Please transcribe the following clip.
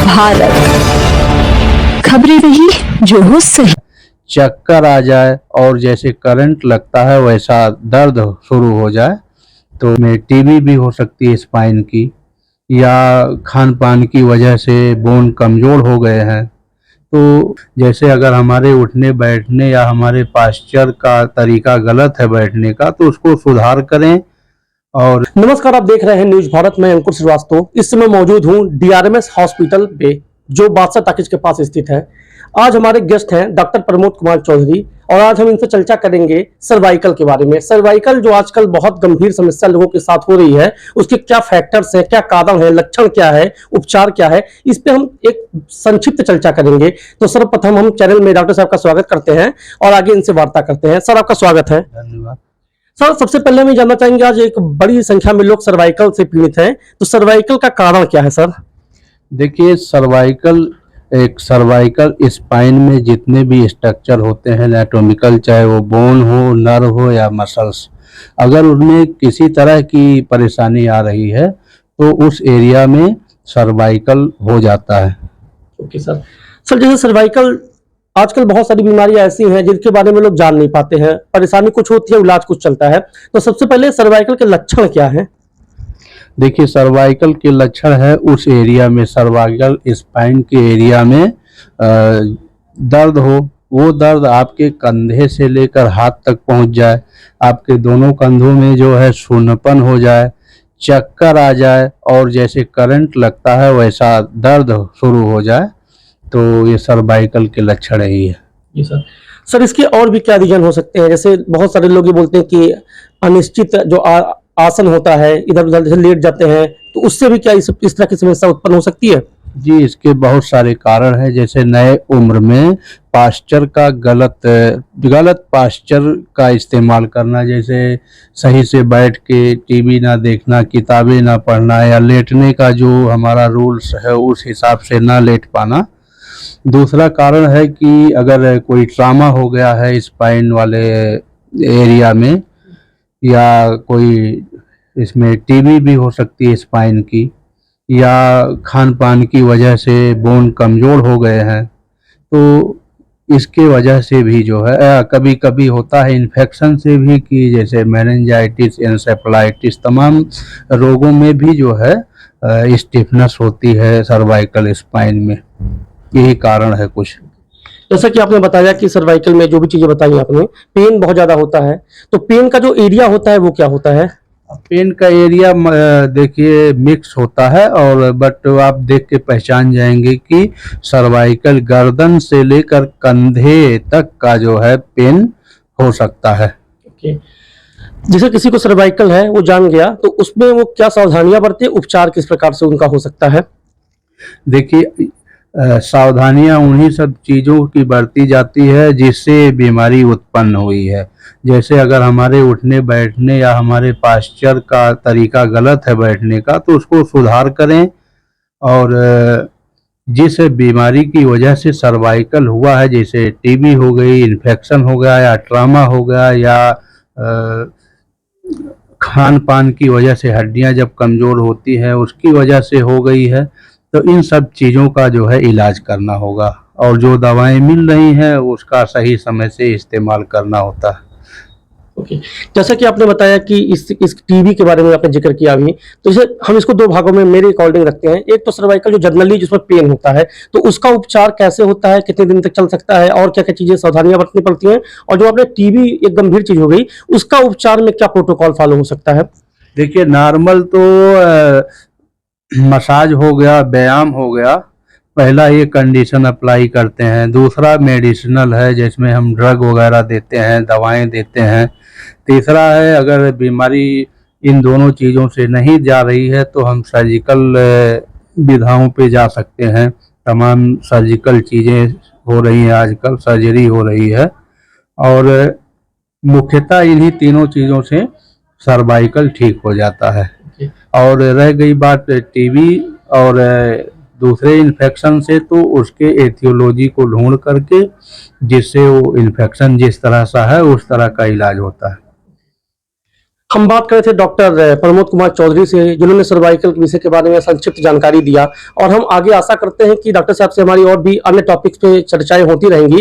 भारत, खबरें वही जो हो सही। चक्कर आ जाए और जैसे करंट लगता है वैसा दर्द शुरू हो जाए तो में टीबी भी हो सकती है स्पाइन की, या खान पान की वजह से बोन कमज़ोर हो गए हैं। तो जैसे अगर हमारे उठने बैठने या हमारे पास्चर का तरीका गलत है बैठने का तो उसको सुधार करें। और नमस्कार, आप देख रहे हैं न्यूज भारत में। अंकुर श्रीवास्तव इस समय मौजूद हूं डीआरएमएस हॉस्पिटल पे, जो बादशाह टाकीज के पास स्थित है। आज हमारे गेस्ट हैं डॉक्टर प्रमोद कुमार चौधरी, और आज हम इनसे चर्चा करेंगे सर्वाइकल के बारे में। सर्वाइकल जो आजकल बहुत गंभीर समस्या लोगों के साथ हो रही है, उसके क्या फैक्टर्स हैं, क्या कारण है, लक्षण क्या है, उपचार क्या है, इस पे हम एक संक्षिप्त चर्चा करेंगे। तो सर्वप्रथम हम चैनल में डॉक्टर साहब का स्वागत करते हैं और आगे इनसे वार्ता करते हैं। सर, आपका स्वागत है। धन्यवाद। सर, सबसे पहले हम जानना चाहेंगे, आज एक बड़ी संख्या में लोग सर्वाइकल से पीड़ित हैं, तो सर्वाइकल का कारण क्या है सर? देखिए, सर्वाइकल स्पाइन में जितने भी स्ट्रक्चर होते हैं एनाटॉमिकल, चाहे वो बोन हो, नर्व हो या मसल्स, अगर उनमें किसी तरह की परेशानी आ रही है तो उस एरिया में सर्वाइकल हो जाता है। Okay sir. सर, जैसे सर्वाइकल, आजकल बहुत सारी बीमारियां ऐसी हैं जिनके बारे में लोग जान नहीं पाते हैं, परेशानी कुछ होती है, इलाज कुछ चलता है। तो सबसे पहले सर्वाइकल के लक्षण क्या है? देखिए, सर्वाइकल के लक्षण है उस एरिया में, सर्वाइकल स्पाइन के एरिया में दर्द हो। वो दर्द आपके कंधे से लेकर हाथ तक पहुंच जाए, आपके दोनों कंधों में जो है शून्यपन हो जाए, चक्कर आ जाए और जैसे करंट लगता है वैसा दर्द शुरू हो जाए, तो ये सर्वाइकल के लक्षण ही है। जी सर। सर, इसके और भी क्या रीजन हो सकते हैं? जैसे बहुत सारे लोग ये बोलते हैं कि अनिश्चित जो आसन होता है, इधर उधर जैसे लेट जाते हैं, तो उससे भी क्या इस तरह की समस्या उत्पन्न हो सकती है? जी, इसके बहुत सारे कारण हैं। जैसे नए उम्र में पास्चर का गलत पास्चर का इस्तेमाल करना, जैसे सही से बैठ के टीवी ना देखना, किताबें ना पढ़ना, या लेटने का जो हमारा रूल्स है उस हिसाब से ना लेट पाना। दूसरा कारण है कि अगर कोई ट्रामा हो गया है स्पाइन वाले एरिया में, या कोई इसमें टीबी भी हो सकती है स्पाइन की, या खान पान की वजह से बोन कमज़ोर हो गए हैं, तो इसके वजह से भी जो है कभी कभी होता है इन्फेक्शन से भी, कि जैसे मेनिंजाइटिस, एन्सेफेलाइटिस, तमाम रोगों में भी जो है स्टिफनेस होती है सर्वाइकल स्पाइन में। यही कारण है कुछ। जैसा कि आपने बताया कि सर्वाइकल में जो भी चीजें बताई आपने, पेन बहुत ज्यादा होता है, तो पेन का जो एरिया होता है वो क्या होता है? पेन का एरिया देखिए मिक्स होता है, और बट आप देख के पहचान जाएंगे कि सर्वाइकल गर्दन से लेकर कंधे तक का जो है पेन हो सकता है। ओके। जैसे किसी को सर्वाइकल है, वो जान गया, तो उसमें वो क्या सावधानियां बरते, उपचार किस प्रकार से उनका हो सकता है? देखिए, सावधानियां उन्हीं सब चीज़ों की बरती जाती है जिससे बीमारी उत्पन्न हुई है। जैसे अगर हमारे उठने बैठने या हमारे पास्चर का तरीका गलत है बैठने का तो उसको सुधार करें। और जिस बीमारी की वजह से सर्वाइकल हुआ है, जैसे टीबी हो गई, इन्फेक्शन हो गया, या ट्रामा हो गया, या खान पान की वजह से हड्डियां जब कमज़ोर होती है उसकी वजह से हो गई है, तो इन सब चीज़ों का जो है इलाज करना होगा, और जो दवाएं मिल रही हैं उसका सही समय से इस्तेमाल करना होता है। ओके। जैसा कि आपने बताया कि इस टीबी के बारे में आपने जिक्र किया अभी, तो इसे हम इसको दो भागों में मेरे अकॉर्डिंग रखते हैं। एक तो सर्वाइकल जो जनरली जिसमें पेन होता है, तो उसका उपचार कैसे होता है, कितने दिन तक चल सकता है, और क्या क्या चीजें सावधानियां बरतनी पड़ती हैं, और जो आपने टीबी एक गंभीर चीज हो गई, उसका उपचार में क्या प्रोटोकॉल फॉलो हो सकता है? देखिए, नॉर्मल तो मसाज हो गया, व्यायाम हो गया, पहला ये कंडीशन अप्लाई करते हैं। दूसरा मेडिसिनल है, जिसमें हम ड्रग वगैरह देते हैं, दवाएं देते हैं। तीसरा है, अगर बीमारी इन दोनों चीज़ों से नहीं जा रही है तो हम सर्जिकल विधाओं पे जा सकते हैं। तमाम सर्जिकल चीज़ें हो रही हैं आजकल, सर्जरी हो रही है, और मुख्यतः इन्हीं तीनों चीज़ों से सर्वाइकल ठीक हो जाता है। और रह गई बात टीबी और दूसरे इन्फेक्शन से, तो उसके एथियोलॉजी को ढूंढ करके जिससे वो इन्फेक्शन जिस तरह सा है उस तरह का इलाज होता है। हम बात कर रहे थे डॉक्टर प्रमोद कुमार चौधरी से, जिन्होंने सर्वाइकल के विषय के बारे में संक्षिप्त जानकारी दिया, और हम आगे आशा करते हैं कि डॉक्टर साहब से हमारी और भी अन्य टॉपिक्स पे चर्चाएं होती रहेंगी।